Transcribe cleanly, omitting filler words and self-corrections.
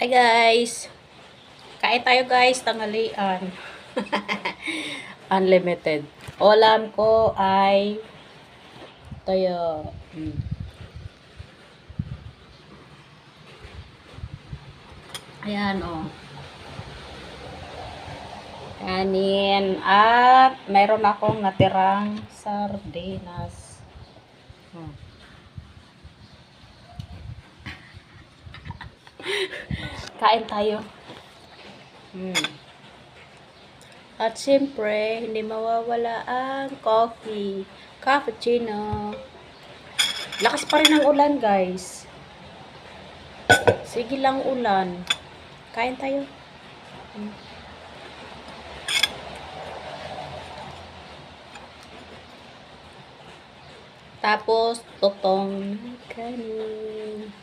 Hi guys! Kain tayo guys, tanghalian. Unlimited. Ulam ko ay toyo. Ayan o. Kanin. At mayroon akong natirang sardinas. Kain tayo. At siyempre, hindi mawawala ang coffee. Cappuccino. Lakas pa rin ang ulan, guys. Sige lang ulan. Kain tayo. Tapos, tutong kanin.